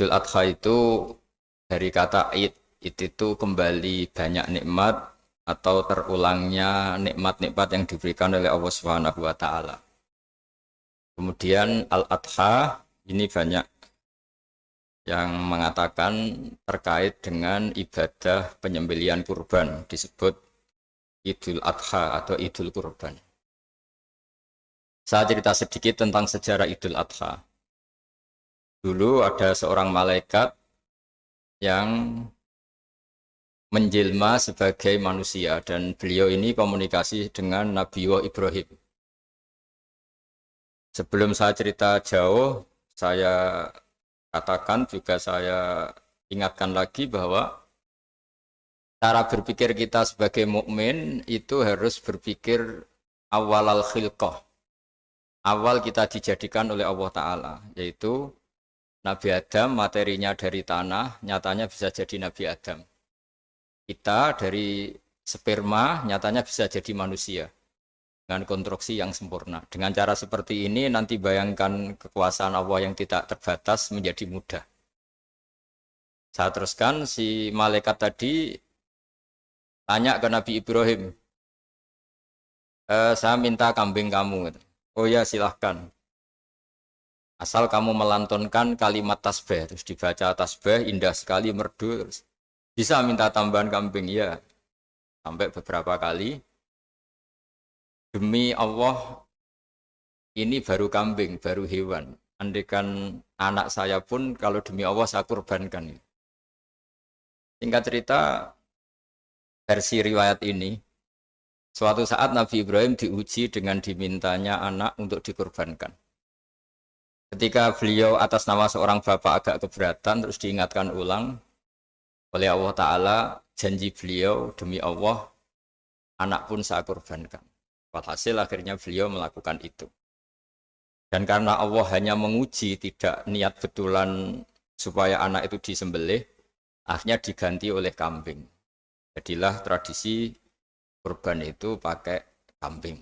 Idul Adha itu dari kata id itu kembali banyak nikmat atau terulangnya nikmat-nikmat yang diberikan oleh Allah Subhanahu wa taala. Kemudian Al-Adha ini banyak yang mengatakan terkait dengan ibadah penyembelihan kurban disebut Idul Adha atau Idul Kurban. Saya cerita sedikit tentang sejarah Idul Adha. Dulu ada seorang malaikat yang menjelma sebagai manusia dan beliau ini komunikasi dengan Nabi Ibrahim. Sebelum saya cerita jauh, saya katakan juga saya ingatkan lagi bahwa cara berpikir kita sebagai mukmin itu harus berpikir awal al-khilqah. Awal kita dijadikan oleh Allah Ta'ala, yaitu Nabi Adam materinya dari tanah, nyatanya bisa jadi Nabi Adam. Kita dari sperma, nyatanya bisa jadi manusia. Dengan konstruksi yang sempurna. Dengan cara seperti ini, nanti bayangkan kekuasaan Allah yang tidak terbatas menjadi mudah. Saya teruskan, si malaikat tadi tanya ke Nabi Ibrahim, saya minta kambing kamu. Oh ya, silahkan. Asal kamu melantunkan kalimat tasbih, terus dibaca tasbih, indah sekali, merdu, terus bisa minta tambahan kambing, ya. Sampai beberapa kali. Demi Allah, ini baru kambing, baru hewan. Andaikan anak saya pun, kalau demi Allah saya kurbankan. Singkat cerita, versi riwayat ini, suatu saat Nabi Ibrahim diuji dengan dimintanya anak untuk dikurbankan. Ketika beliau atas nama seorang bapak agak keberatan, terus diingatkan ulang oleh Allah Ta'ala, janji beliau demi Allah, anak pun saya kurbankan. Walhasil akhirnya beliau melakukan itu. Dan karena Allah hanya menguji, tidak niat betulan supaya anak itu disembelih, akhirnya diganti oleh kambing. Jadilah tradisi kurban itu pakai kambing.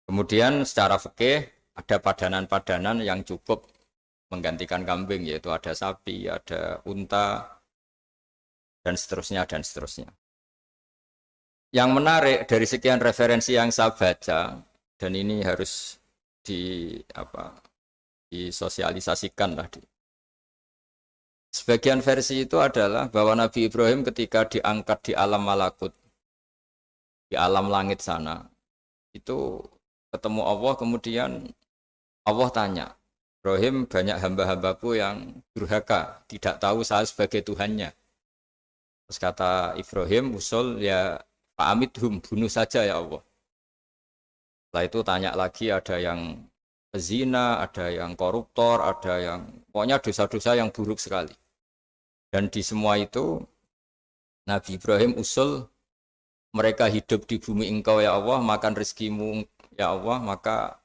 Kemudian secara fikih, ada padanan-padanan yang cukup menggantikan kambing, yaitu ada sapi, ada unta, dan seterusnya, dan seterusnya. Yang menarik dari sekian referensi yang saya baca, dan ini harus disosialisasikan lah. Sebagian versi itu adalah bahwa Nabi Ibrahim ketika diangkat di alam malakut, di alam langit sana, itu ketemu Allah, kemudian Allah tanya, Ibrahim, banyak hamba-hambaku yang durhaka, tidak tahu saya sebagai Tuhannya. Terus kata Ibrahim, usul ya fa'amidhum, bunuh saja ya Allah. Setelah itu tanya lagi, ada yang pezina, ada yang koruptor, ada yang pokoknya dosa-dosa yang buruk sekali. Dan di semua itu Nabi Ibrahim usul, mereka hidup di bumi engkau ya Allah, makan rezekimu ya Allah, maka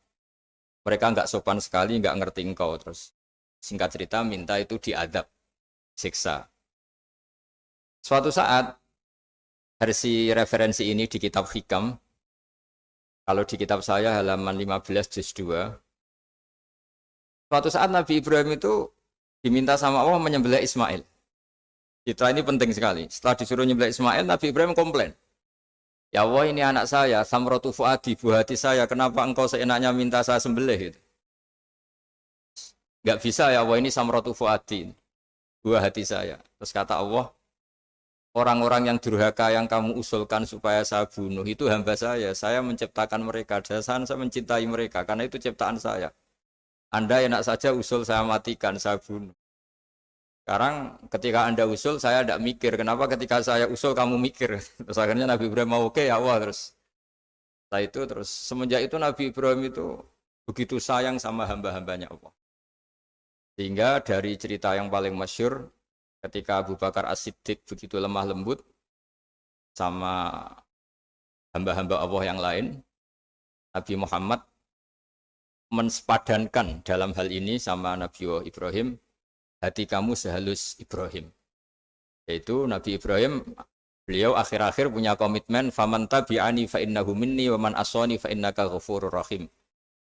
mereka enggak sopan sekali, enggak ngerti engkau. Terus singkat cerita minta itu diadab, siksa. Suatu saat versi referensi ini di kitab Hikam, kalau di kitab saya halaman 15 juz 2, suatu saat Nabi Ibrahim itu diminta sama Allah menyembelih Ismail. Citra ini penting sekali. Setelah disuruh menyembelih Ismail, Nabi Ibrahim komplain. Ya Allah, ini anak saya, samratu fuadi, buah hati saya, kenapa engkau seenaknya minta saya sembelih? Gitu. Enggak bisa ya Allah, ini samratu fuadi, buah hati saya. Terus kata Allah, orang-orang yang durhaka yang kamu usulkan supaya saya bunuh, itu hamba saya menciptakan mereka, saya mencintai mereka, karena itu ciptaan saya. Anda enak saja usul saya matikan, saya bunuh. Sekarang ketika Anda usul, saya tidak mikir. Kenapa ketika saya usul, kamu mikir? Terus akhirnya Nabi Ibrahim mau oke ya Allah. Setelah itu, terus semenjak itu Nabi Ibrahim itu begitu sayang sama hamba-hambanya Allah. Sehingga dari cerita yang paling masyhur, ketika Abu Bakar As-Siddiq begitu lemah lembut sama hamba-hamba Allah yang lain, Nabi Muhammad mensepadankan dalam hal ini sama Nabi Ibrahim, hati kamu sehalus Ibrahim. Yaitu Nabi Ibrahim, beliau akhir-akhir punya komitmen, faman tabi'ani fa innahu minni wa man asani fa innaka ghafurur rahim.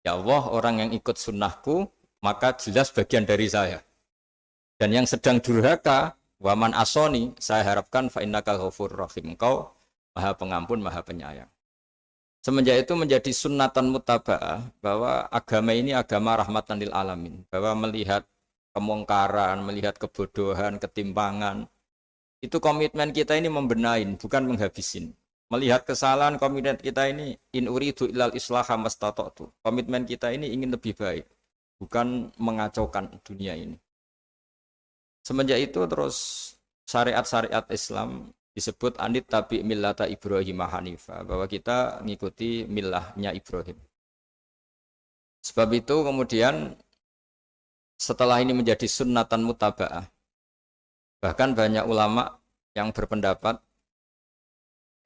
Ya Allah, orang yang ikut sunnahku maka jelas bagian dari saya. Dan yang sedang durhaka, waman asoni, saya harapkan fa innaka ghafurur rahim. Engkau Maha Pengampun, Maha Penyayang. Semenjak itu menjadi sunnatan mutaba'ah bahwa agama ini agama rahmatan lil alamin, bahwa melihat kemungkaran, melihat kebodohan, ketimpangan, itu komitmen kita ini membenahin, bukan menghabisin. Melihat kesalahan, komitmen kita ini in uridu ilal islaha mastata'tu. Komitmen kita ini ingin lebih baik, bukan mengacaukan dunia ini. Semenjak itu terus syariat-syariat Islam disebut anit tabi millata Ibrahim Hanifah, bahwa kita mengikuti millahnya Ibrahim. Sebab itu kemudian setelah ini menjadi sunnatan mutaba'ah, bahkan banyak ulama yang berpendapat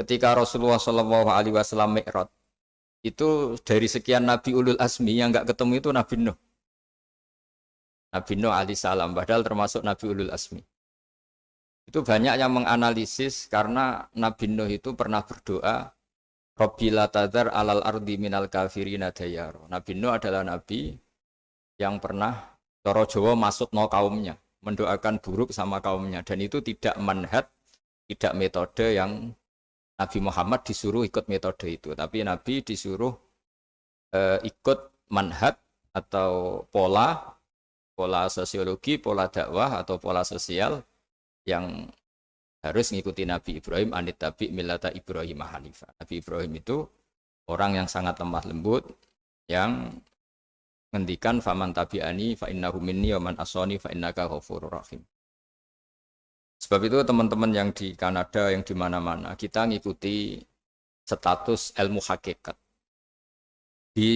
ketika Rasulullah SAW Mi'raj, itu dari sekian Nabi Ulul Azmi yang enggak ketemu itu Nabi Nuh. Nabi Nuh alaihissalam, padahal termasuk Nabi Ulul Azmi. Itu banyak yang menganalisis karena Nabi Nuh itu pernah berdoa, Rabbi la tadhar alal ardi minal kafirina dayaro. Nabi Nuh adalah Nabi yang pernah cara Jawa maksudno kaumnya, mendoakan buruk sama kaumnya. Dan itu tidak manhaj, tidak metode yang Nabi Muhammad disuruh ikut metode itu. Tapi Nabi disuruh ikut manhaj atau pola sosiologi, pola dakwah atau pola sosial yang harus mengikuti Nabi Ibrahim anit tabi millata Ibrahim Hanifah. Nabi Ibrahim itu orang yang sangat lemah lembut, yang ngendikan faman tabi'ani fa innahu minni wa man asani fa innaka ghafurur rahim. Sebab itu teman-teman yang di Kanada, yang di mana-mana, kita ngikuti status ilmu hakikat. Di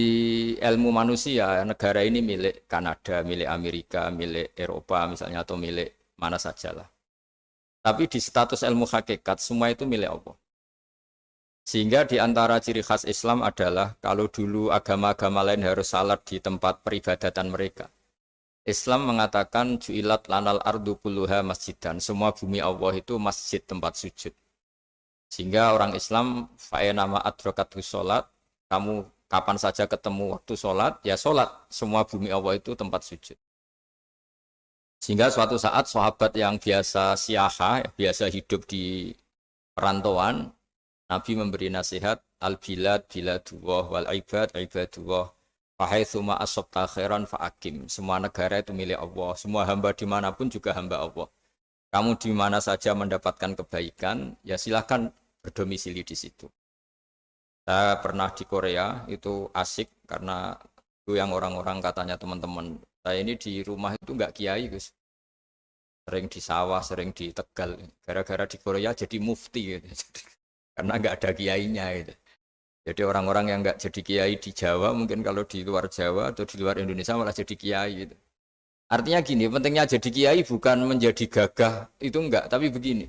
ilmu manusia, negara ini milik Kanada, milik Amerika, milik Eropa misalnya, atau milik mana sajalah. Tapi di status ilmu hakikat, semua itu milik Allah. Sehingga di antara ciri khas Islam adalah, kalau dulu agama-agama lain harus salat di tempat peribadatan mereka, Islam mengatakan, ju'ilat lanal ardu kulluha masjidan. Semua bumi Allah itu masjid, tempat sujud. Sehingga orang Islam, fa'enama adrokatu sholat, kamu kapan saja ketemu waktu sholat, ya sholat. Semua bumi Allah itu tempat sujud. Sehingga suatu saat sahabat yang biasa siaha, biasa hidup di perantauan, Nabi memberi nasihat, al-bilad biladullah wal ibad ibadullah, fahaitsuma asabta khairan fa'akim. Semua negara itu milik Allah, semua hamba dimanapun juga hamba Allah. Kamu di mana saja mendapatkan kebaikan, ya silahkan berdomisili di situ. Saya pernah di Korea, itu asik karena itu yang orang-orang katanya teman-teman. Saya ini di rumah itu enggak kiai, Gus. Sering di sawah, sering di Tegal. Gara-gara di Korea jadi mufti gitu. Karena enggak ada kiainya gitu. Jadi orang-orang yang enggak jadi kiai di Jawa, mungkin kalau di luar Jawa atau di luar Indonesia malah jadi kiai gitu. Artinya gini, pentingnya jadi kiai bukan menjadi gagah, itu enggak, tapi begini.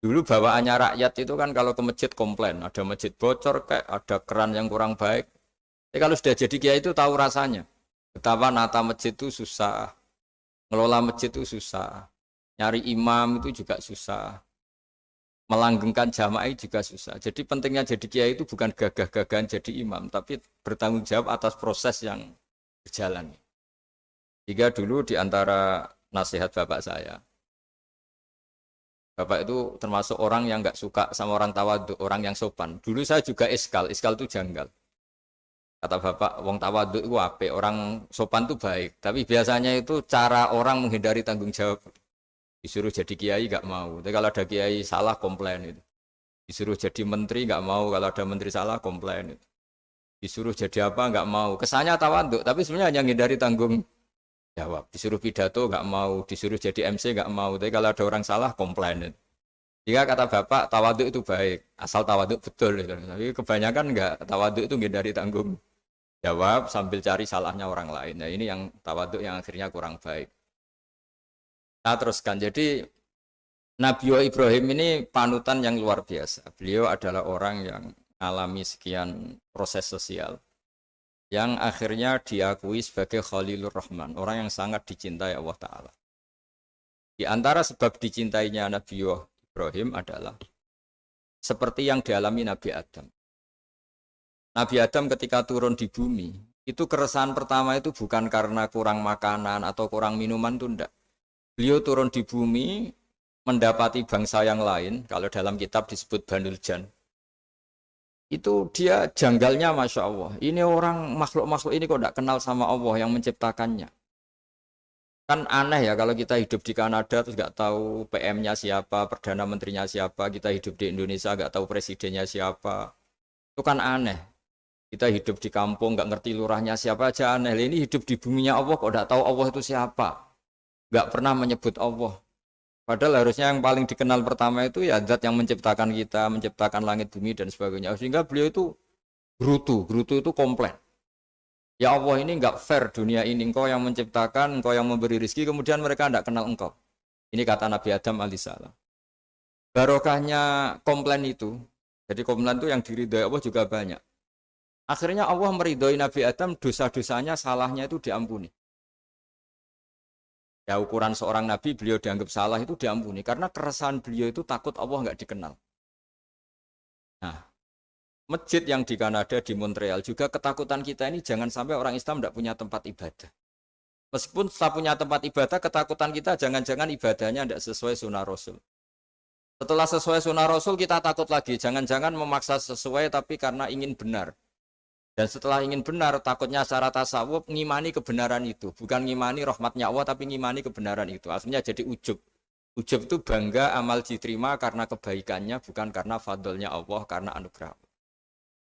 Dulu bawaannya rakyat itu kan kalau ke masjid komplain, ada masjid bocor, kayak ada keran yang kurang baik. Tapi kalau sudah jadi kiai itu tahu rasanya. Betapa nata masjid itu susah, ngelola masjid itu susah, nyari imam itu juga susah, melanggengkan jamaah juga susah. Jadi pentingnya jadi kiai itu bukan gagah-gagahan jadi imam, tapi bertanggung jawab atas proses yang berjalan. Jika dulu di antara nasihat bapak saya, bapak itu termasuk orang yang nggak suka sama orang tawadhu, orang yang sopan. Dulu saya juga iskal itu janggal. Kata bapak, wong tawadhu itu apik, orang sopan itu baik. Tapi biasanya itu cara orang menghindari tanggung jawab. Disuruh jadi kiai nggak mau. Tapi kalau ada kiai salah komplain itu. Disuruh jadi menteri nggak mau, kalau ada menteri salah komplain itu. Disuruh jadi apa nggak mau. Kesannya tawadhu, tapi sebenarnya hanya menghindari tanggung jawab. Disuruh pidato nggak mau, disuruh jadi MC nggak mau. Tapi kalau ada orang salah komplain. Jika kata bapak tawaduk itu baik, asal tawaduk betul. Tapi kebanyakan nggak, tawaduk itu nggak dari tanggung jawab sambil cari salahnya orang lain. Nah ini yang tawaduk yang akhirnya kurang baik. Nah teruskan, jadi Nabi Ibrahim ini panutan yang luar biasa. Beliau adalah orang yang alami sekian proses sosial, yang akhirnya diakui sebagai Khalilur Rahman, orang yang sangat dicintai Allah Ta'ala. Di antara sebab dicintainya Nabi Ibrahim adalah seperti yang dialami Nabi Adam. Nabi Adam ketika turun di bumi, itu keresahan pertama itu bukan karena kurang makanan atau kurang minuman, itu enggak. Beliau turun di bumi, mendapati bangsa yang lain, kalau dalam kitab disebut Banul Jan. Itu dia janggalnya Masya Allah. Ini orang makhluk-makhluk ini kok tidak kenal sama Allah yang menciptakannya. Kan aneh ya kalau kita hidup di Kanada terus nggak tahu PM-nya siapa, Perdana Menterinya siapa, kita hidup di Indonesia nggak tahu presidennya siapa. Itu kan aneh. Kita hidup di kampung nggak ngerti lurahnya siapa aja aneh. Ini hidup di buminya Allah kok nggak tahu Allah itu siapa. Nggak pernah menyebut Allah. Padahal harusnya yang paling dikenal pertama itu ya zat yang menciptakan kita, menciptakan langit bumi dan sebagainya. Sehingga beliau itu gerutu itu komplain. Ya Allah ini enggak fair dunia ini, engkau yang menciptakan, engkau yang memberi rezeki, kemudian mereka enggak kenal engkau. Ini kata Nabi Adam alaihissalam. Barokahnya komplain itu, jadi komplain itu yang diridhoi Allah juga banyak. Akhirnya Allah meridhoi Nabi Adam, dosa-dosanya, salahnya itu diampuni. Ya ukuran seorang nabi beliau dianggap salah itu diampuni karena keresahan beliau itu takut Allah nggak dikenal. Nah, masjid yang di Kanada di Montreal juga ketakutan kita ini jangan sampai orang Islam tidak punya tempat ibadah. Meskipun setelah punya tempat ibadah, ketakutan kita jangan-jangan ibadahnya tidak sesuai sunnah Rasul. Setelah sesuai sunnah Rasul kita takut lagi, jangan-jangan memaksa sesuai tapi karena ingin benar. Dan setelah ingin benar, takutnya secara tasawuf ngimani kebenaran itu. Bukan ngimani rahmatnya Allah, tapi ngimani kebenaran itu. Akhirnya jadi ujub. Ujub itu bangga amal diterima karena kebaikannya, bukan karena fadlnya Allah, karena anugerah.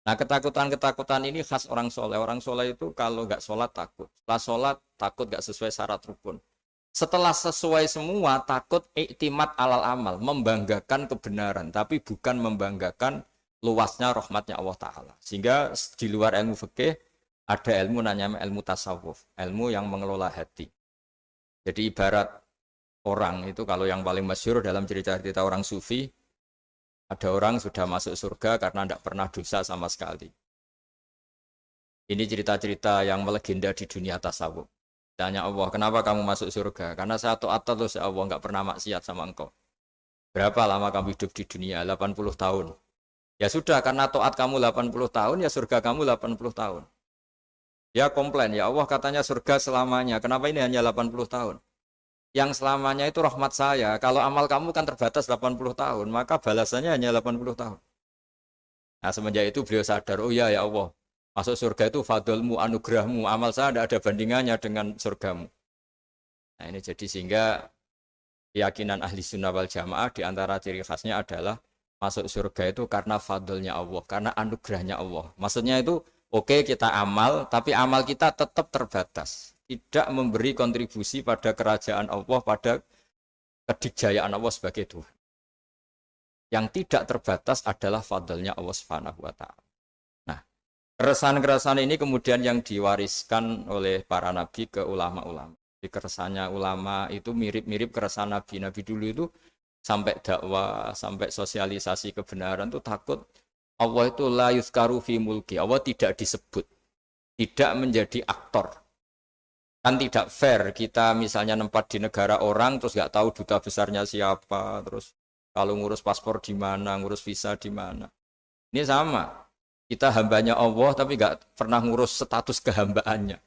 Nah ketakutan-ketakutan ini khas orang soleh. Orang soleh itu kalau nggak sholat takut. Setelah sholat takut nggak sesuai syarat rukun. Setelah sesuai semua takut iktimat alal amal. Membanggakan kebenaran, tapi bukan membanggakan luasnya rahmatnya Allah Ta'ala. Sehingga di luar ilmu fikih ada ilmu namanya ilmu tasawuf, ilmu yang mengelola hati. Jadi ibarat orang itu kalau yang paling masyhur dalam cerita-cerita orang sufi, ada orang sudah masuk surga karena tidak pernah dosa sama sekali. Ini cerita-cerita yang melegenda di dunia tasawuf. Tanya Allah, kenapa kamu masuk surga? Karena saya taat terus ya Allah, nggak pernah maksiat sama engkau. Berapa lama kamu hidup di dunia? 80 tahun. Ya sudah, karena taat kamu 80 tahun, ya surga kamu 80 tahun. Ya komplain, ya Allah katanya surga selamanya, kenapa ini hanya 80 tahun? Yang selamanya itu rahmat saya, kalau amal kamu kan terbatas 80 tahun, maka balasannya hanya 80 tahun. Nah semenjak itu beliau sadar, oh ya Allah, masuk surga itu fadlmu, anugerahmu, amal saya tidak ada bandingannya dengan surgamu. Nah ini jadi sehingga keyakinan ahli sunnah wal jamaah diantara ciri khasnya adalah masuk surga itu karena fadlnya Allah, karena anugerahnya Allah. Maksudnya itu oke, kita amal, tapi amal kita tetap terbatas. Tidak memberi kontribusi pada kerajaan Allah, pada kedikjayaan Allah sebagai Tuhan. Yang tidak terbatas adalah fadlnya Allah Subhanahu wa Ta'ala. Nah, keresahan-keresahan ini kemudian yang diwariskan oleh para nabi ke ulama-ulama. Di keresahannya ulama itu mirip-mirip keresahan nabi. Nabi dulu itu sampai dakwah, sampai sosialisasi kebenaran itu takut Allah itu la yuzkaru fi mulki, Allah tidak disebut, tidak menjadi aktor. Kan tidak fair kita misalnya nempat di negara orang terus nggak tahu duta besarnya siapa, terus kalau ngurus paspor di mana, ngurus visa di mana. Ini sama, kita hambanya Allah tapi nggak pernah ngurus status kehambaannya.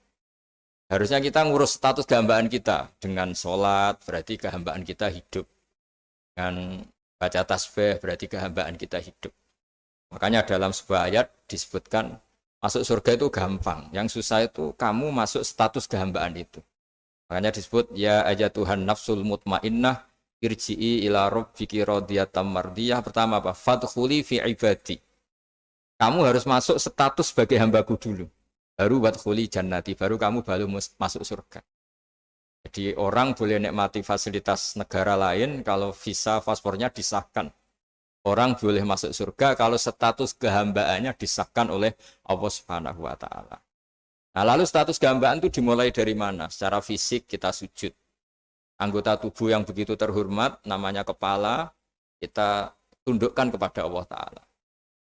Harusnya kita ngurus status kehambaan kita dengan sholat, berarti kehambaan kita hidup. Dengan baca tasbih berarti kehambaan kita hidup. Makanya dalam sebuah ayat disebutkan masuk surga itu gampang. Yang susah itu kamu masuk status kehambaan itu. Makanya disebut ya aja Tuhan nafsul mutmainnah irji'i ila rabbiki radiyatan mardiyah. Pertama apa? Fadkhuli fi ibadi. Kamu harus masuk status sebagai hambaku dulu. Baru wadkhuli jannati, baru kamu masuk surga. Jadi orang boleh nikmati fasilitas negara lain kalau visa paspornya disahkan. Orang boleh masuk surga kalau status kehambaannya disahkan oleh Allah Subhanahu wa Ta'ala. Nah, lalu status kehambaan itu dimulai dari mana? Secara fisik kita sujud. Anggota tubuh yang begitu terhormat, namanya kepala, kita tundukkan kepada Allah Ta'ala.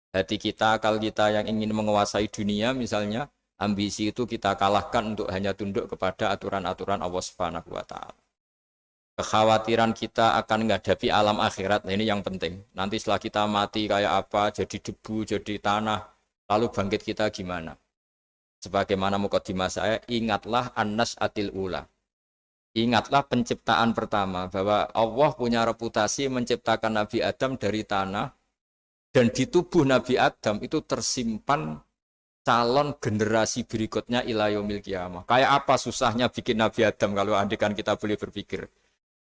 Hati kita, akal kita yang ingin menguasai dunia misalnya, ambisi itu kita kalahkan untuk hanya tunduk kepada aturan-aturan Allah Subhanahu wa Ta'ala. Kekhawatiran kita akan menghadapi alam akhirat, nah ini yang penting. Nanti setelah kita mati kayak apa, jadi debu, jadi tanah, lalu bangkit kita gimana? Sebagaimana mukadimah saya, ingatlah annas atil ula. Ingatlah penciptaan pertama, bahwa Allah punya reputasi menciptakan Nabi Adam dari tanah, dan di tubuh Nabi Adam itu tersimpan calon generasi berikutnya ila yaumil qiyamah. Kayak apa susahnya bikin Nabi Adam kalau andikan kita boleh berpikir.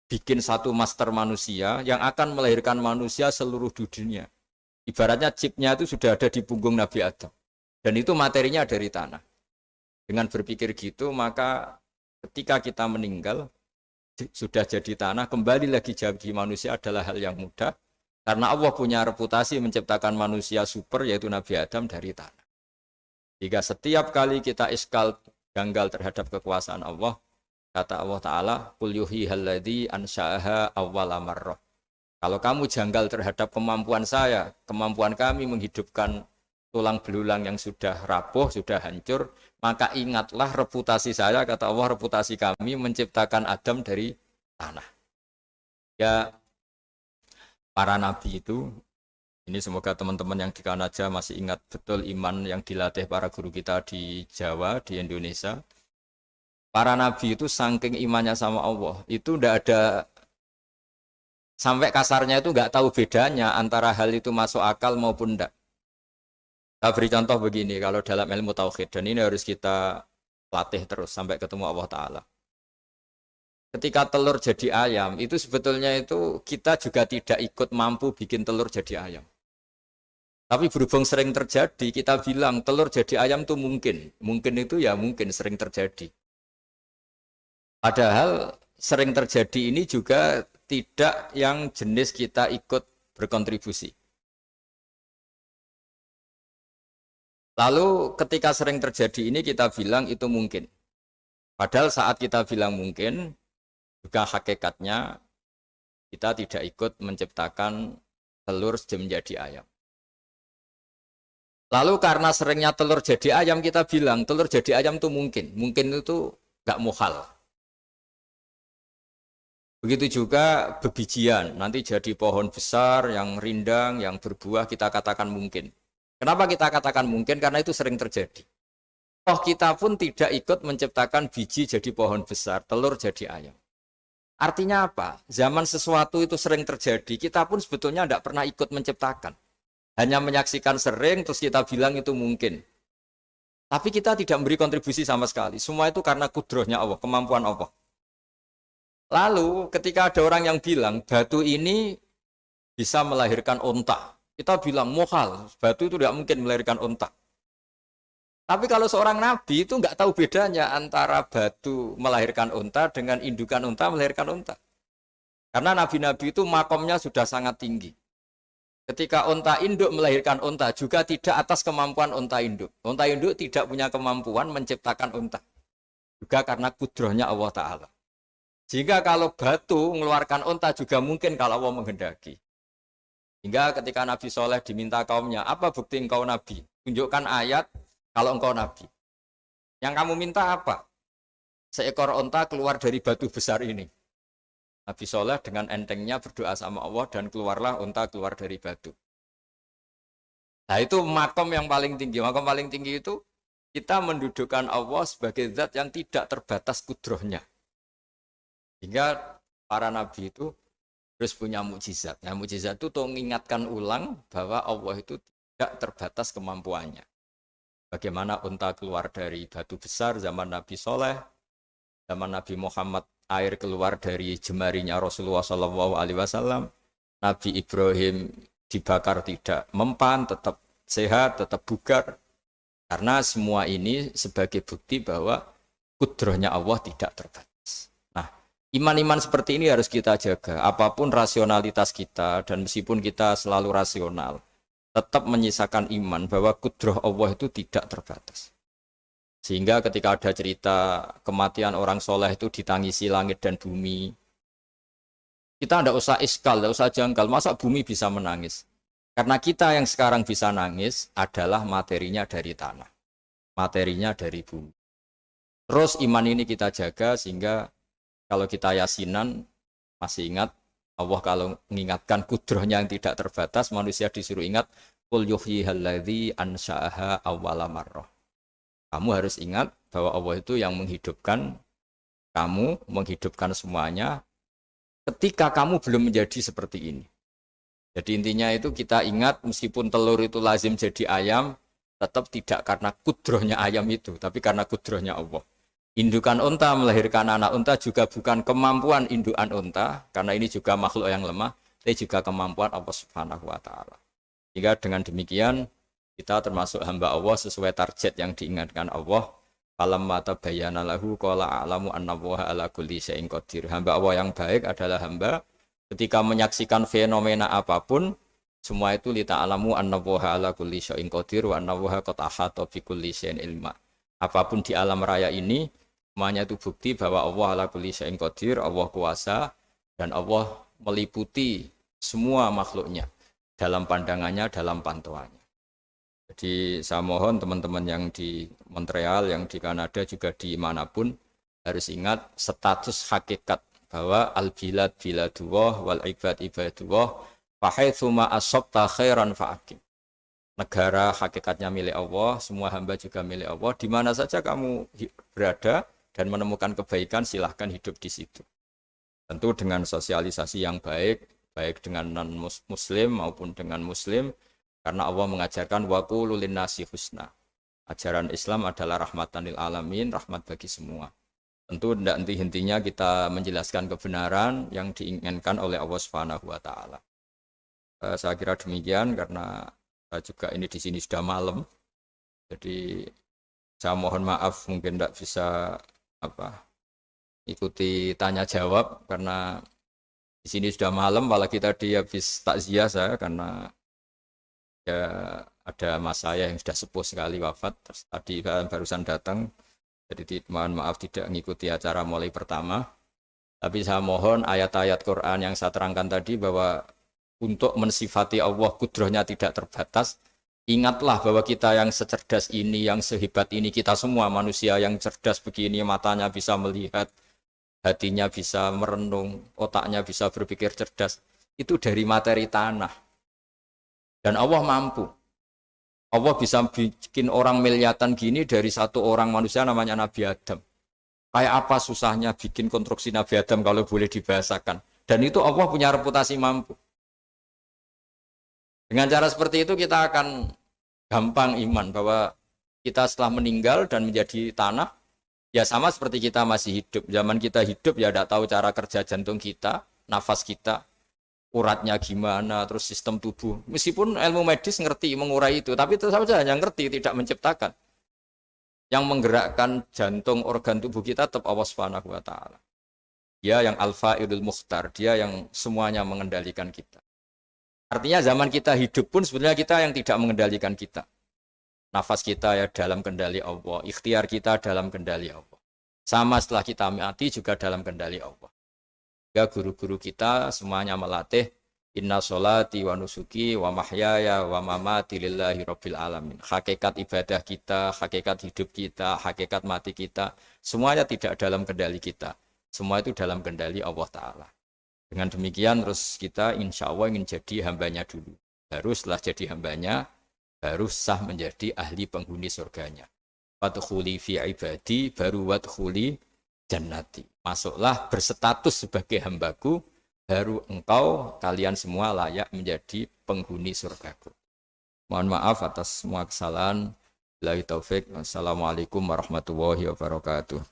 Bikin satu master manusia yang akan melahirkan manusia seluruh dunia. Ibaratnya chipnya itu sudah ada di punggung Nabi Adam. Dan itu materinya dari tanah. Dengan berpikir gitu, maka ketika kita meninggal, sudah jadi tanah, kembali lagi jadi manusia adalah hal yang mudah. Karena Allah punya reputasi menciptakan manusia super, yaitu Nabi Adam dari tanah. Jika setiap kali kita iskal janggal terhadap kekuasaan Allah, kata Allah Ta'ala, Qul yuhyihalladzi ansha'aha awwala marrah. Kalau kamu janggal terhadap kemampuan saya, kemampuan kami menghidupkan tulang belulang yang sudah rapuh, sudah hancur, maka ingatlah reputasi saya, kata Allah, reputasi kami menciptakan Adam dari tanah. Ya, para nabi itu, ini semoga teman-teman yang di Kanaja masih ingat betul iman yang dilatih para guru kita di Jawa, di Indonesia. Para nabi itu saking imannya sama Allah, itu tidak ada, sampai kasarnya itu nggak tahu bedanya antara hal itu masuk akal maupun tidak. Saya beri contoh begini, kalau dalam ilmu tauhid, dan ini harus kita latih terus sampai ketemu Allah Ta'ala. Ketika telur jadi ayam, itu sebetulnya itu kita juga tidak ikut mampu bikin telur jadi ayam. Tapi berhubung sering terjadi, kita bilang telur jadi ayam itu mungkin. Mungkin itu ya mungkin sering terjadi. Padahal sering terjadi ini juga tidak yang jenis kita ikut berkontribusi. Lalu ketika sering terjadi ini kita bilang itu mungkin. Padahal saat kita bilang mungkin, juga hakikatnya kita tidak ikut menciptakan telur menjadi ayam. Lalu karena seringnya telur jadi ayam, kita bilang telur jadi ayam itu mungkin. Mungkin itu nggak muhal. Begitu juga bebijian, nanti jadi pohon besar yang rindang, yang berbuah, kita katakan mungkin. Kenapa kita katakan mungkin? Karena itu sering terjadi. Toh kita pun tidak ikut menciptakan biji jadi pohon besar, telur jadi ayam. Artinya apa? Zaman sesuatu itu sering terjadi, kita pun sebetulnya tidak pernah ikut menciptakan. Hanya menyaksikan sering, terus kita bilang itu mungkin. Tapi kita tidak memberi kontribusi sama sekali. Semua itu karena kudrohnya Allah, kemampuan Allah. Lalu ketika ada orang yang bilang, batu ini bisa melahirkan onta. Kita bilang, muhal, batu itu tidak mungkin melahirkan onta. Tapi kalau seorang nabi itu nggak tahu bedanya antara batu melahirkan unta dengan indukan unta melahirkan unta. Karena nabi-nabi itu makomnya sudah sangat tinggi. Ketika unta induk melahirkan unta juga tidak atas kemampuan unta induk. Unta induk tidak punya kemampuan menciptakan unta. Juga karena kudrohnya Allah Ta'ala. Jika kalau batu mengeluarkan unta juga mungkin kalau Allah menghendaki. Hingga ketika Nabi Soleh diminta kaumnya, apa bukti engkau nabi? Tunjukkan ayat kalau engkau nabi. Yang kamu minta apa? Seekor unta keluar dari batu besar ini. Nabi Soleh dengan entengnya berdoa sama Allah dan keluarlah unta keluar dari batu. Nah itu makom yang paling tinggi. Makom paling tinggi itu kita mendudukkan Allah sebagai zat yang tidak terbatas kudrohnya. Hingga para nabi itu terus punya mukjizat. Nah, mukjizat itu mengingatkan ulang bahwa Allah itu tidak terbatas kemampuannya. Bagaimana unta keluar dari batu besar zaman Nabi Soleh, zaman Nabi Muhammad air keluar dari jemarinya Rasulullah SAW, Nabi Ibrahim dibakar tidak mempan, tetap sehat, tetap bugar. Karena semua ini sebagai bukti bahwa kudrohnya Allah tidak terbatas. Iman-iman seperti ini harus kita jaga. Apapun rasionalitas kita dan meskipun kita selalu rasional, tetap menyisakan iman bahwa kudroh Allah itu tidak terbatas. Sehingga ketika ada cerita kematian orang soleh itu ditangisi langit dan bumi, kita tidak usah iskal, tidak usah janggal. Masa bumi bisa menangis? Karena kita yang sekarang bisa nangis adalah materinya dari tanah. Materinya dari bumi. Terus iman ini kita jaga sehingga kalau kita yasinan, masih ingat, Allah kalau mengingatkan kudrohnya yang tidak terbatas, manusia disuruh ingat, Qul yuhyihalladzi ansha'aha awwala marrah. Kamu harus ingat bahwa Allah itu yang menghidupkan kamu menghidupkan semuanya ketika kamu belum menjadi seperti ini. Jadi intinya itu kita ingat meskipun telur itu lazim jadi ayam, tetap tidak karena kudrohnya ayam itu, tapi karena kudrohnya Allah. Indukan unta melahirkan anak unta juga bukan kemampuan indukan unta, karena ini juga makhluk yang lemah, tapi juga kemampuan Allah Subhanahu wa Ta'ala. Jika dengan demikian kita termasuk hamba Allah sesuai target yang diingatkan Allah. Falamma tabayyana lahu qala a'lamu annallaha ala kulli syai'in qadir. Hamba Allah yang baik adalah hamba ketika menyaksikan fenomena apapun, semua itu li ta'lamu annallaha ala kulli syai'in qadir wa annallaha qad ahata bi kulli syai'in ilma. Apapun di alam raya ini, semuanya itu bukti bahwa Allah ala kulli syai'in qadir, Allah kuasa dan Allah meliputi semua makhluknya dalam pandangannya, dalam pantauannya. Jadi saya mohon teman-teman yang di Montreal, yang di Kanada, juga di manapun harus ingat status hakikat bahwa al-bilad biladullah wal ibad ibadullah fahaitsu ma asabta khairan fa'akim. Negara hakikatnya milik Allah, semua hamba juga milik Allah. Di mana saja kamu berada dan menemukan kebaikan, silahkan hidup di situ. Tentu dengan sosialisasi yang baik, baik dengan non-muslim maupun dengan muslim. Karena Allah mengajarkan wa qulu linnasi husna. Ajaran Islam adalah rahmatan lil alamin, rahmat bagi semua. Tentu tidak henti-hentinya kita menjelaskan kebenaran yang diinginkan oleh Allah Subhanahu wa Ta'ala. Saya kira demikian karena saya juga ini di sini sudah malam. Jadi saya mohon maaf mungkin tidak bisa ikuti tanya jawab karena di sini sudah malam, apalagi tadi habis takziah saya karena ya ada mas saya yang sudah sepuh sekali wafat, terus tadi barusan datang, jadi mohon maaf tidak mengikuti acara mulai pertama. Tapi saya mohon ayat-ayat Quran yang saya terangkan tadi bahwa untuk mensifati Allah kudrohnya tidak terbatas. Ingatlah bahwa kita yang secerdas ini, yang sehebat ini, kita semua manusia yang cerdas begini, matanya bisa melihat, hatinya bisa merenung, otaknya bisa berpikir cerdas, itu dari materi tanah. Dan Allah mampu. Allah bisa bikin orang miliatan gini dari satu orang manusia namanya Nabi Adam. Kayak apa susahnya bikin konstruksi Nabi Adam kalau boleh dibahasakan. Dan itu Allah punya reputasi mampu. Dengan cara seperti itu kita akan gampang iman bahwa kita setelah meninggal dan menjadi tanah, ya sama seperti kita masih hidup. Zaman kita hidup ya tidak tahu cara kerja jantung kita, nafas kita, uratnya gimana, terus sistem tubuh. Meskipun ilmu medis ngerti mengurai itu, tapi tetap saja hanya ngerti, tidak menciptakan. Yang menggerakkan jantung, organ tubuh kita tetap Allah Subhanahu wa Ta'ala. Dia yang Al-Fa'ilul Mukhtar, dia yang semuanya mengendalikan kita. Artinya zaman kita hidup pun sebenarnya kita yang tidak mengendalikan kita. Nafas kita ya dalam kendali Allah, ikhtiar kita dalam kendali Allah. Sama setelah kita mati juga dalam kendali Allah. Ya guru-guru kita semuanya melatih inna sholati wa nusuki wa mahyaya wa mamati lillahi rabbil alamin. Hakikat ibadah kita, hakikat hidup kita, hakikat mati kita, semuanya tidak dalam kendali kita. Semua itu dalam kendali Allah Ta'ala. Dengan demikian terus kita insya Allah ingin jadi hambanya dulu. Baru setelah jadi hambanya, baru sah menjadi ahli penghuni surganya. Wadkhuli fi ibadi, baru wadkhuli jannati. Masuklah berstatus sebagai hambaku, baru engkau kalian semua layak menjadi penghuni surgaku. Mohon maaf atas semua kesalahan. Billahi taufik. Wassalamualaikum warahmatullahi wabarakatuh.